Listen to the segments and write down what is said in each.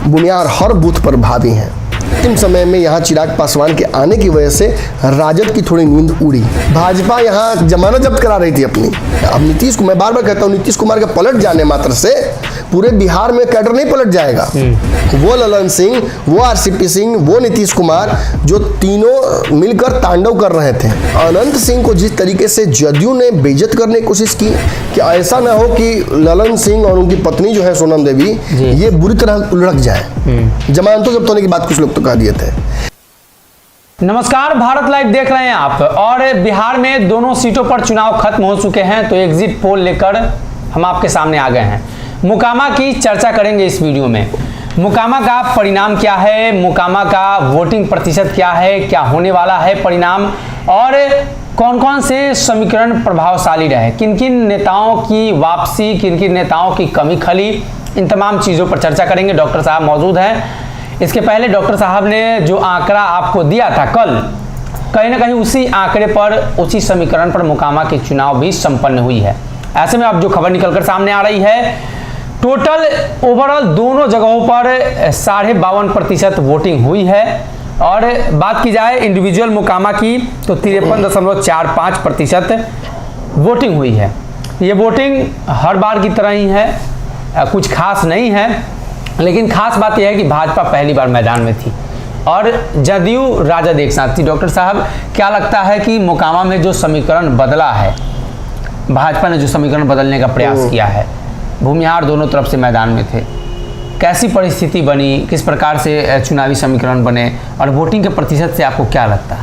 भूमिहार हर booth पर भावी हैं। अंतिम समय में यहाँ चिराग पासवान के आने की वजह से राजद की थोड़ी नींद उड़ी। भाजपा यहाँ जमानत जब्त करा रही थी अपनी। अब नीतीश को मैं बार बार कहता हूँ, नीतीश कुमार के पलट जाने मात्र से पूरे बिहार में कैडर नहीं पलट जाएगा। वो ललन सिंह, वो आरसीपी सिंह, वो नीतीश कुमार, जो तीनों मिलकर तांडव कर रहे थे। अनंत सिंह को जिस तरीके से जदयू ने बेइज्जत करने की कोशिश की कि ऐसा ना हो कि ललन सिंह और उनकी पत्नी जो है सोनम देवी ये बुरी तरह उलझ जाए। जमानतों जब्त होने की बात कुछ लोग तो कह दिए थे। नमस्कार, भारत लाइव देख रहे हैं आप। और बिहार में दोनों सीटों पर चुनाव खत्म हो चुके हैं, तो एग्जिट पोल लेकर हम आपके सामने आ गए हैं। मोकामा की चर्चा करेंगे इस वीडियो में। मोकामा का परिणाम क्या है, मोकामा का वोटिंग प्रतिशत क्या है, क्या होने वाला है परिणाम, और कौन कौन से समीकरण प्रभावशाली रहे, किन किन नेताओं की वापसी, किन किन नेताओं की कमी खली, इन तमाम चीज़ों पर चर्चा करेंगे। डॉक्टर साहब मौजूद हैं। इसके पहले डॉक्टर साहब ने जो आंकड़ा आपको दिया था कल, कहीं ना कहीं उसी आंकड़े पर, उसी समीकरण पर मोकामा की चुनाव भी संपन्न हुई है। ऐसे में अब जो खबर निकलकर सामने आ रही है, टोटल ओवरऑल दोनों जगहों पर 52.5% वोटिंग हुई है। और बात की जाए इंडिविजुअल मोकामा की तो 53.45% वोटिंग हुई है। ये वोटिंग हर बार की तरह ही है, कुछ खास नहीं है, लेकिन खास बात यह है कि भाजपा पहली बार मैदान में थी और जदयू राजद एक साथ थी। डॉक्टर साहब, क्या लगता है कि मोकामा में जो समीकरण बदला है, भाजपा ने जो समीकरण बदलने का प्रयास किया है, भूमिहार दोनों तरफ से मैदान में थे, कैसी परिस्थिति बनी, किस प्रकार से चुनावी समीकरण बने, और वोटिंग के प्रतिशत से आपको क्या लगता है?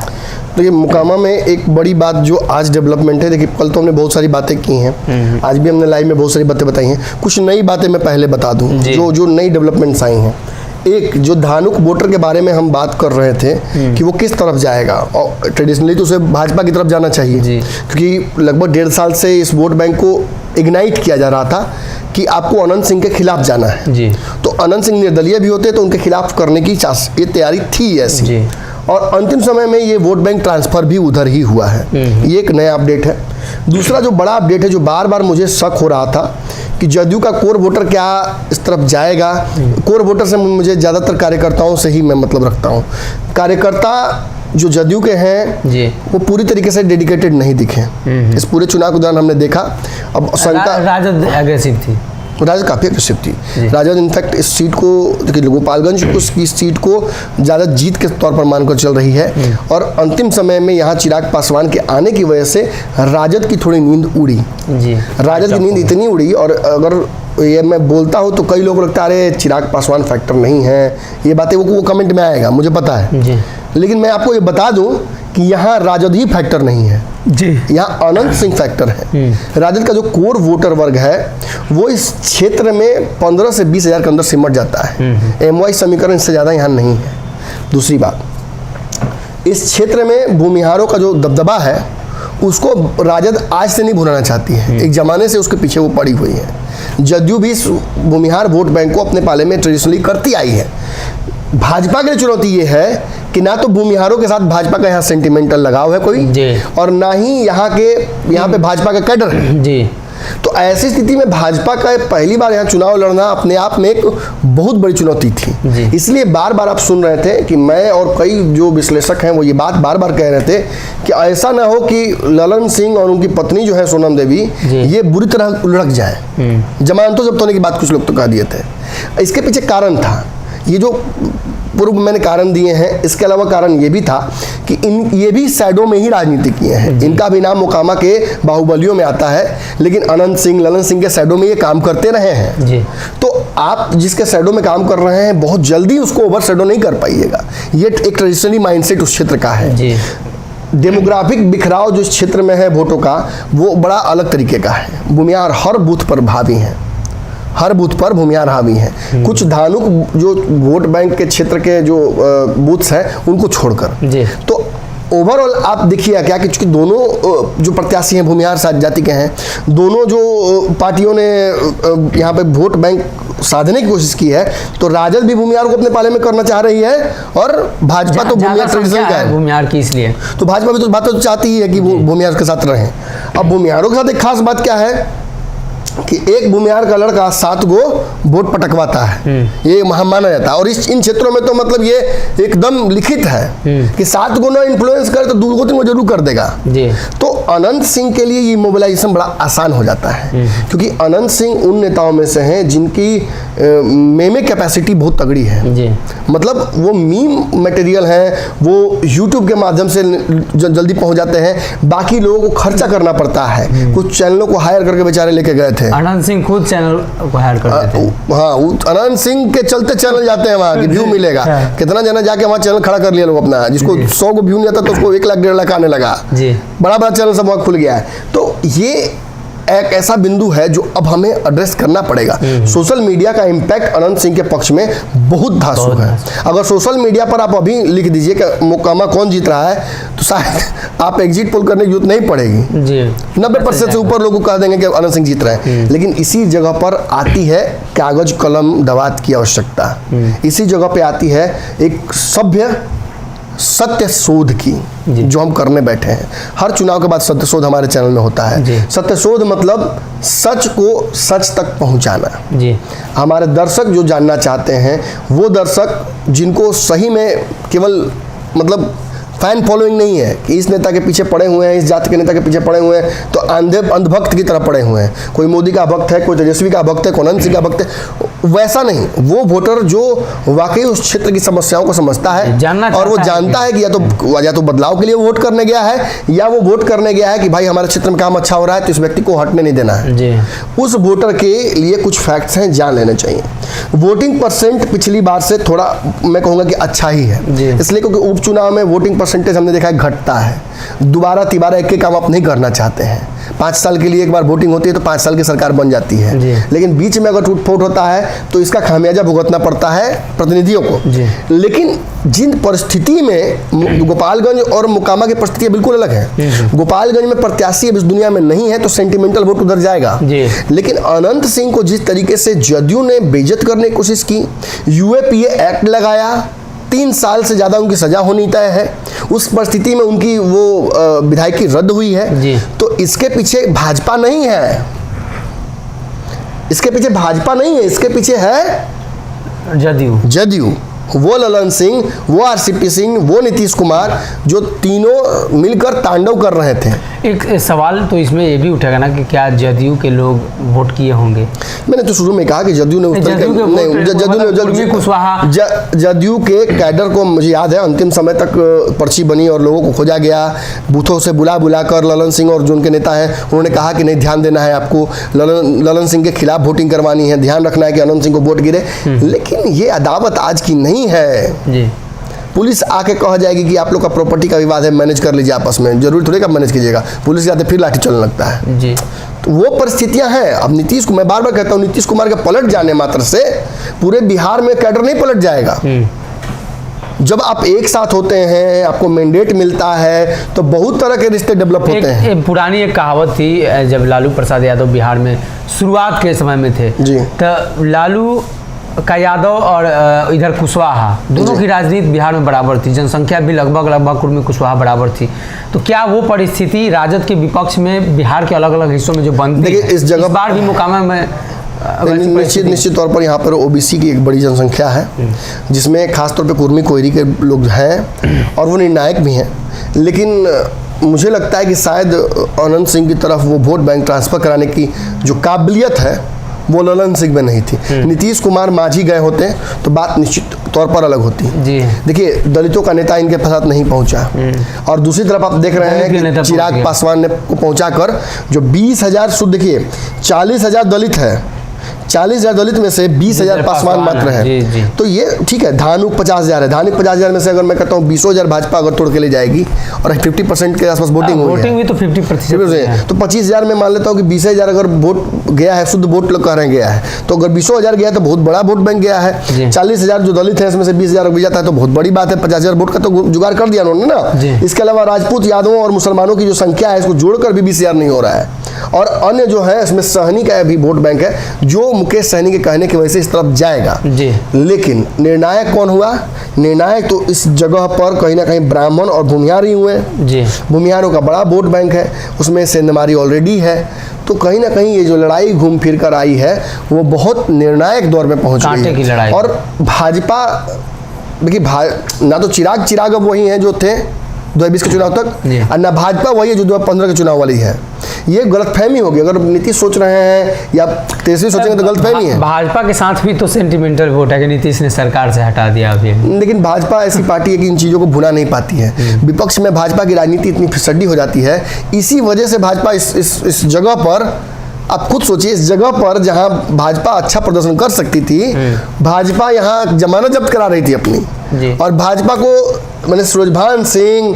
तो ये मोकामा में एक बड़ी बात जो आज डेवलपमेंट है, देखिए कल तो हमने बहुत सारी बातें की हैं, आज भी हमने लाइव में बहुत सारी बातें बताई हैं। कुछ नई बातें मैं पहले बता दूं जो नई डेवलपमेंट्स आई हैं। एक जो धानुक वोटर के बारे में हम बात कर रहे थे कि वो किस तरफ जाएगा, और ट्रेडिशनली तो उसे भाजपा की तरफ जाना चाहिए, क्योंकि लगभग 1.5 साल से इस वोट बैंक को इग्नाइट किया जा रहा था कि आपको अनंत सिंह के खिलाफ जाना है। तो अनंत सिंह निर्दलीय भी होते तो उनके खिलाफ करने की ये तैयारी थी ऐसी, और अंतिम समय में ये वोट बैंक ट्रांसफर भी उधर ही हुआ है। ये एक नया अपडेट है। दूसरा जो बड़ा अपडेट है, जो बार बार मुझे शक हो रहा था कि जदयू का कोर वोटर क्या इस तरफ जाएगा। कोर वोटर से मुझे ज़्यादातर कार्यकर्ताओं से ही मैं मतलब रखता हूँ। कार्यकर्ता जो जदयू के हैं वो पूरी तरीके से डेडिकेटेड नहीं दिखे इस पूरे चुनाव के दौरान। हमने देखा अब राजद एग्रेसिव थी, राजद काफ़ी एग्रेसिव थी। राजद इनफैक्ट इस सीट को, गोपालगंज की सीट को ज़्यादा जीत के तौर पर मानकर चल रही है। और अंतिम समय में यहाँ चिराग पासवान के आने की वजह से राजद की थोड़ी नींद उड़ी। राजद की नींद इतनी उड़ी, और अगर ये मैं बोलता हूँ तो कई लोग लगता है अरे चिराग पासवान फैक्टर नहीं है, ये बातें वो कमेंट में आएगा, मुझे पता है। लेकिन मैं आपको ये बता दूं कि यहाँ राजद ही फैक्टर नहीं है यहाँ अनंत सिंह फैक्टर है। राजद का जो कोर वोटर वर्ग है वो इस क्षेत्र में 15 से 20 हज़ार के अंदर सिमट जाता है। एमवाई समीकरण इससे ज़्यादा यहाँ नहीं है। दूसरी बात, इस क्षेत्र में भूमिहारों का जो दबदबा है उसको राजद आज से नहीं भुलाना चाहती है, एक जमाने से उसके पीछे वो पड़ी हुई है। जदयू भी इस भूमिहार वोट बैंक को अपने पाले में ट्रेडिशनली करती आई है। भाजपा के लिए चुनौती ये है कि ना तो भूमिहारों के साथ भाजपा का यहाँ सेंटिमेंटल लगाव है कोई, और ना ही यहाँ पे भाजपा का कैडर है। तो ऐसी स्थिति में भाजपा का पहली बार यहाँ चुनाव लड़ना अपने आप में एक बहुत बड़ी चुनौती थी। इसलिए बार बार आप सुन रहे थे कि मैं और कई जो विश्लेषक हैं वो ये बात बार बार कह रहे थे कि ऐसा ना हो कि ललन सिंह और उनकी पत्नी जो है सोनम देवी ये बुरी तरह उलझ जाए। जमानतों जब्त होने की बात कुछ लोग तो कह दिए थे। इसके पीछे कारण था, ये जो पूर्व मैंने कारण दिए हैं, इसके अलावा कारण ये भी था कि ये भी शैडो में ही राजनीति किए हैं। इनका भी नाम मोकामा के बाहुबलियों में आता है, लेकिन अनंत सिंह, ललन सिंह के शैडो में ये काम करते रहे हैं। तो आप जिसके शैडो में काम कर रहे हैं बहुत जल्दी उसको ओवर शैडो नहीं कर पाइएगा। ये एक ट्रेडिशनली माइंडसेट उस क्षेत्र का है। डेमोग्राफिक बिखराव जो इस क्षेत्र में है वोटों का, वो बड़ा अलग तरीके का है। भूमिहार हर बूथ पर भावी हैं, हर बूथ पर भूमिहार हावी हैं। कुछ धानुक जो वोट बैंक के क्षेत्र के जो बूथ्स हैं उनको छोड़कर। तो ओवरऑल आप देखिए क्या कि चूंकि दोनों जो प्रत्याशी हैं भूमिहार जाति के हैं, दोनों जो पार्टियों ने यहाँ पे वोट बैंक साधने की कोशिश की है, तो राजद भी भूमिहार को अपने पाले में करना चाह रही है और भाजपा तो भूमिहार ट्रेडिशनल का है भूमिहार की, इसलिए तो भाजपा भी तो बात तो चाहती है कि वो भूमिहार के साथ रहें। अब भूमिहारों के साथ एक खास बात क्या है कि एक भूमिहार का लड़का 7 गो वोट पटकवाता है, ये माना जाता है। और इन क्षेत्रों में तो मतलब ये एकदम लिखित है कि 7 गो ना इन्फ्लुएंस करे तो 2 गो 3 गो जरूर कर देगा जी। तो अनंत सिंह के लिए ये मोबिलाइजेशन बड़ा आसान हो जाता है, क्योंकि अनंत सिंह उन नेताओं में से हैं जिनकी मेमे कैपेसिटी बहुत तगड़ी है जी। मतलब वो मीम मटेरियल है, वो यूट्यूब के माध्यम से जल्दी पहुंच जाते हैं, बाकी लोगों को खर्चा करना पड़ता है। कुछ चैनलों को हायर करके बेचारे लेके गए थे, अनंत सिंह खुद चैनल को हायर करते थे। हाँ, अनंत सिंह के चलते चैनल जाते हैं वहाँ की व्यू मिलेगा। कितना जना जाके वहाँ चैनल खड़ा कर लिया लोग अपना, जिसको 100 को व्यू नहीं आता तो उसको 1 लाख 1.5 लाख आने लगा जी। बड़ा बड़ा चैनल सब वहाँ खुल गया है। तो ये एक ऐसा बिंदु है जो अब हमें एड्रेस करना पड़ेगा। सोशल मीडिया का इम्पैक्ट अनंत सिंह के पक्ष में बहुत धांसू है। अगर सोशल मीडिया पर आप अभी लिख दीजिए कि मोकामा कौन जीत रहा है तो शायद आप एग्जिट पोल करने की जरूरत नहीं पड़ेगी जी। 90% से ऊपर लोग कह देंगे कि अनंत सिंह जीत रहे हैं। लेकिन इसी जगह पर आती है कागज कलम दवात की आवश्यकता, इसी जगह पे आती है एक सभ्य सत्य शोध की जो हम करने बैठे हैं। हर चुनाव के बाद सत्य शोध हमारे चैनल में होता है। सत्य शोध मतलब सच को सच तक पहुंचाना जी। हमारे दर्शक जो जानना चाहते हैं, वो दर्शक जिनको सही में केवल मतलब फैन फॉलोइंग नहीं है कि इस नेता के पीछे पड़े हुए हैं, इस जाति के नेता के पीछे पड़े हुए हैं तो अंधभक्त की तरह पड़े हुए हैं, कोई मोदी का भक्त है, कोई तेजस्वी का भक्त है, कोई अनंत सिंह का भक्त है, वैसा नहीं। वो वोटर जो वाकई उस क्षेत्र की समस्याओं को समझता है और वो जानता है कि या तो बदलाव के लिए वोट करने गया है, या वो वोट करने गया है कि भाई हमारे क्षेत्र में काम अच्छा हो रहा है तो इस व्यक्ति को हटने नहीं देना है जी। उस वोटर के लिए कुछ फैक्ट्स हैं, जान लेने चाहिए। वोटिंग परसेंट पिछली बार से थोड़ा मैं कहूँगा कि अच्छा ही है, इसलिए क्योंकि उपचुनाव में वोटिंग परसेंटेज हमने देखा है घटता है। दोबारा तिबारा एक काम आप नहीं करना चाहते हैं। 5 साल के लिए एक बार वोटिंग होती है तो 5 साल की सरकार बन जाती है, लेकिन बीच में अगर टूट-फूट होता है तो इसका खामियाजा भुगतना पड़ता है प्रतिनिधियों को। लेकिन जिन परिस्थिति में गोपालगंज और मोकामा की परिस्थितियां बिल्कुल अलग है। गोपालगंज में प्रत्याशी अब इस दुनिया में नहीं है तो सेंटिमेंटल वोट उधर जाएगा, लेकिन अनंत सिंह को जिस तरीके से जदयू ने बेइज्जत करने की कोशिश की, यूएपीए एक्ट लगाया, 3 साल से ज्यादा उनकी सजा होनी तय है, उस परिस्थिति में उनकी वो विधायकी रद्द हुई है। तो इसके पीछे भाजपा नहीं है, इसके पीछे भाजपा नहीं है, इसके पीछे है जदयू। वो ललन सिंह, वो आरसीपी सिंह, वो नीतीश कुमार, जो तीनों मिलकर तांडव कर रहे थे। एक सवाल तो इसमें ये भी उठेगा ना कि क्या जदयू के लोग वोट किए होंगे? मैंने तो शुरू में कहा कि जदयू ने जदयू के कैडर को मुझे याद है अंतिम समय तक पर्ची बनी और लोगों को खोजा गया, बूथों से बुला कर ललन सिंह और जो उनके नेता हैं उन्होंने कहा कि नहीं, ध्यान देना है आपको, ललन सिंह के खिलाफ वोटिंग करवानी है, ध्यान रखना है कि अनंत सिंह को वोट गिरे। लेकिन ये अदावत आज की नहीं है जी। पुलिस आके कह जाएगी कि आप लोग का प्रॉपर्टी का विवाद है, मैनेज कर लीजिए आपस में, जरूरी थोड़ी का मैनेज कीजिएगा, पुलिस जाते फिर लाठी चलने लगता है जी। तो वो परिस्थितियां हैं। अब नीतीश को मैं बार बार कहता हूं, नीतीश कुमार के पलट जाने मात्र से पूरे बिहार में कैडर नहीं पलट जाएगा। जब आप एक साथ होते हैं, आपको मैंडेट मिलता है तो बहुत तरह के रिश्ते डेवलप होते हैं। पुरानी एक कहावत थी, जब लालू प्रसाद यादव बिहार में शुरुआत के समय में थे जी, तो लालू का यादव और इधर कुशवाहा दोनों की राजनीति बिहार में बराबर थी, जनसंख्या भी लगभग कुर्मी कुशवाहा बराबर थी। तो क्या वो परिस्थिति राजद के विपक्ष में बिहार के अलग अलग हिस्सों में जो बनती है, इस जगह बार भी मोकामा में निश्चित तौर पर यहाँ पर ओबीसी की एक बड़ी जनसंख्या है, जिसमें खासतौर पे कुर्मी कोयरी के लोग हैं और वो निर्णायक भी हैं। लेकिन मुझे लगता है कि शायद अनंत सिंह की तरफ वो वोट बैंक ट्रांसफर कराने की जो काबिलियत है वो ललन सिंह में नहीं थी। नीतीश कुमार मांझी गए होते तो बात निश्चित तौर पर अलग होती। देखिए, दलितों का नेता इनके साथ नहीं पहुंचा, और दूसरी तरफ आप देख रहे हैं कि चिराग पासवान ने पहुंचा कर जो 20,000 शुद्ध, देखिए 40,000 दलित है, 40,000 दलित में से 20,000 पासवान मात्र है। तो ये ठीक है, धानुक 50,000 है, धानुक 50,000 में से अगर मैं कहता हूँ 20,000 भाजपा अगर तोड़ के ले जाएगी और 50% के आसपास वोटिंग भी तो 50% तो 25,000 में मान लेता हूँ कि 20,000 अगर वोट गया है, शुद्ध वोट लोग कह रहे हैं गया है, तो अगर 20,000 गया है तो बहुत बड़ा वोट बैंक गया है। 40,000 जो दलित है इसमें से 20,000 भी जाता है तो बहुत बड़ी बात है, 50,000 वोट का तो जुगाड़ कर दिया उन्होंने ना। इसके अलावा राजपूत, यादवों और मुसलमानों की जो संख्या है इसको जोड़कर भी 20,000 नहीं हो रहा है। और अन्य जो है इसमें सहनी का भी वोट बैंक है जो मुकेश सहनी के कहने की वजह से इस तरफ जाएगा जी। लेकिन निर्णायक कौन हुआ? निर्णायक तो इस जगह पर कहीं ना कहीं ब्राह्मण और भूमिहार ही हुए जी। भूमिहारों का बड़ा वोट बैंक है, उसमें सेंधमारी ऑलरेडी है, तो कहीं ना कहीं ये जो लड़ाई घूम फिर कर आई है वो बहुत निर्णायक दौर में पहुंच गई है। और भाजपा देखिए ना तो चिराग अब वही हैं जो थे 2020 के चुनाव तक, और ना भाजपा वही है जो 2015 के चुनाव वाली है। ये गलतफहमी होगी। अगर नीतीश सोच रहे हैं या तेजस्वी सोचेंगे तो गलतफहमी है। भाजपा के साथ भी तो सेंटिमेंटल वोट है कि नीतीश ने सरकार से हटा दिया अभी, लेकिन भाजपा ऐसी पार्टी है कि इन चीज़ों को भुला नहीं पाती है। विपक्ष में भाजपा की राजनीति इतनी फिसड्डी हो जाती है, इसी वजह से भाजपा इस जगह पर, आप खुद सोचिए, इस जगह पर जहां भाजपा अच्छा प्रदर्शन कर सकती थी, भाजपा यहां जमानत जब्त करा रही थी अपनी, और भाजपा को मैंने सूरजभान सिंह,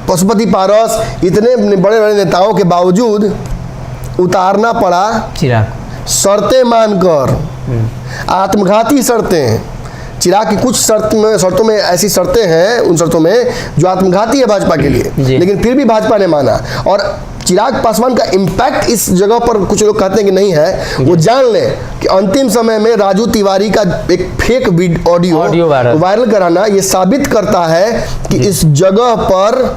पशुपति पारस, इतने बड़े बड़े नेताओं के बावजूद उतारना पड़ा शर्तें मानकर, आत्मघाती शर्तें। चिराग की कुछ शर्तों में ऐसी शर्तें हैं, उन शर्तों में जो आत्मघाती है भाजपा के लिए, लेकिन फिर भी भाजपा ने माना। और चिराग पासवान का इम्पैक्ट इस जगह पर कुछ लोग कहते हैं कि नहीं है, वो जान लें कि अंतिम समय में राजू तिवारी का एक फेक ऑडियो वायरल कराना ये साबित करता है कि इस जगह पर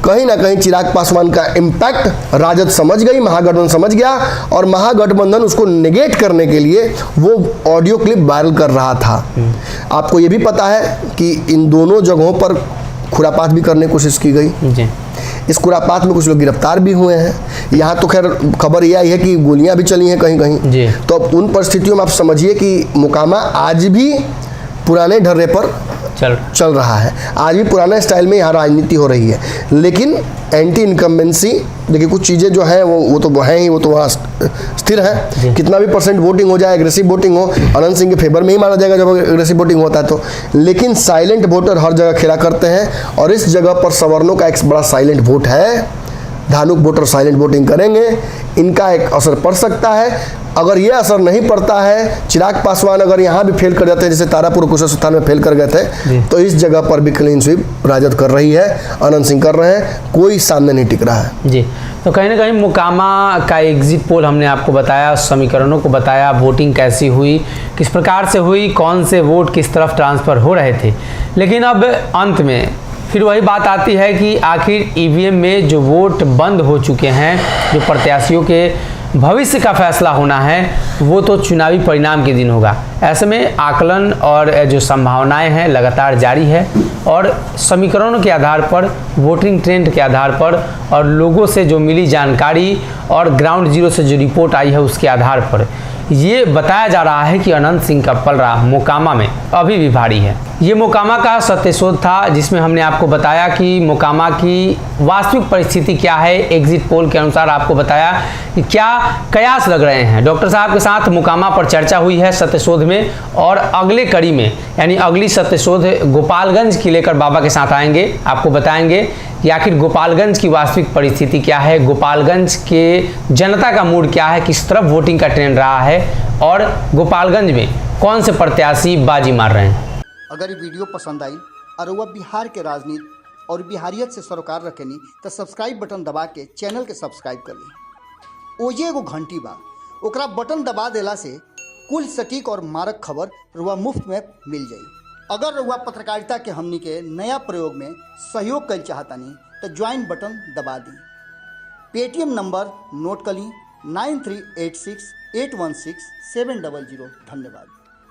कहीं ना कहीं चिराग पासवान का इम्पैक्ट राजद समझ गई, महागठबंधन समझ गया, और महागठबंधन उसको नेगेट करने के लिए वो ऑडियो क्लिप वायरल कर रहा था। आपको ये भी पता है कि इन दोनों जगहों पर खुरापात भी करने की कोशिश की गई जी। इस खुरापात में कुछ लोग गिरफ्तार भी हुए हैं। यहाँ तो खैर खबर यह आई है कि गोलियां भी चली हैं कहीं कहीं। तो अब उन परिस्थितियों में आप समझिए कि मोकामा आज भी पुराने ढर्रे पर चल रहा है, आज भी पुराने स्टाइल में यहाँ राजनीति हो रही है। लेकिन एंटी इनकम्बेंसी, देखिए कुछ चीज़ें जो हैं वो तो हैं ही, वो तो वहाँ स्थिर है। कितना भी परसेंट वोटिंग हो जाए, एग्रेसिव वोटिंग हो, अनंत सिंह के फेवर में ही माना जाएगा जब एग्रेसिव वोटिंग होता है तो। लेकिन साइलेंट वोटर हर जगह खेला करते हैं, और इस जगह पर सवर्णों का एक बड़ा साइलेंट वोट है। धानुक वोटर साइलेंट वोटिंग करेंगे, इनका एक असर पड़ सकता है। अगर ये असर नहीं पड़ता है, चिराग पासवान अगर यहाँ भी फेल कर जाते हैं, जैसे तारापुर कुशस्थान में फेल कर गए थे, तो इस जगह पर भी क्लीन स्वीप राजद कर रही है, अनंत सिंह कर रहे हैं, कोई सामने नहीं टिक रहा है जी। तो कहीं ना कहीं मोकामा का एग्जिट पोल हमने आपको बताया, समीकरणों को बताया, वोटिंग कैसी हुई, किस प्रकार से हुई, कौन से वोट किस तरफ ट्रांसफ़र हो रहे थे। लेकिन अब अंत में फिर वही बात आती है कि आखिर ईवीएम में जो वोट बंद हो चुके हैं, जो प्रत्याशियों के भविष्य का फैसला होना है, वो तो चुनावी परिणाम के दिन होगा। ऐसे में आकलन और जो संभावनाएं हैं लगातार जारी है, और समीकरणों के आधार पर, वोटिंग ट्रेंड के आधार पर, और लोगों से जो मिली जानकारी और ग्राउंड जीरो से जो रिपोर्ट आई है उसके आधार पर ये बताया जा रहा है कि अनंत सिंह का पलड़ा मोकामा में अभी भी भारी है। ये मोकामा का सत्यशोध था, जिसमें हमने आपको बताया कि मोकामा की वास्तविक परिस्थिति क्या है। एग्जिट पोल के अनुसार आपको बताया कि क्या कयास लग रहे हैं। डॉक्टर साहब के साथ मोकामा पर चर्चा हुई है सत्यशोध में, और अगले कड़ी में यानी अगली सत्यशोध गोपालगंज की लेकर बाबा के साथ आएंगे, आपको बताएंगे कि आखिर गोपालगंज की वास्तविक परिस्थिति क्या है, गोपालगंज के जनता का मूड क्या है, किस तरफ वोटिंग का ट्रेंड रहा है, और गोपालगंज में कौन से प्रत्याशी बाजी मार रहे हैं। अगर ये वीडियो पसंद आई और वह बिहार के राजनीति और बिहारियत से सरोकार रखेनी तो सब्सक्राइब बटन दबा के चैनल के सब्सक्राइब कर ली। ओजे एगो घंटी बा, ओकरा बटन दबा देला से कुल सटीक और मारक खबर रुआ मुफ्त में मिल जाई। अगर रुआ पत्रकारिता के हमनी के नया प्रयोग में सहयोग कर चाहतानी तो ज्वाइन बटन दबा दी। पेटीएम नंबर नोट कर ली 9386816700। धन्यवाद।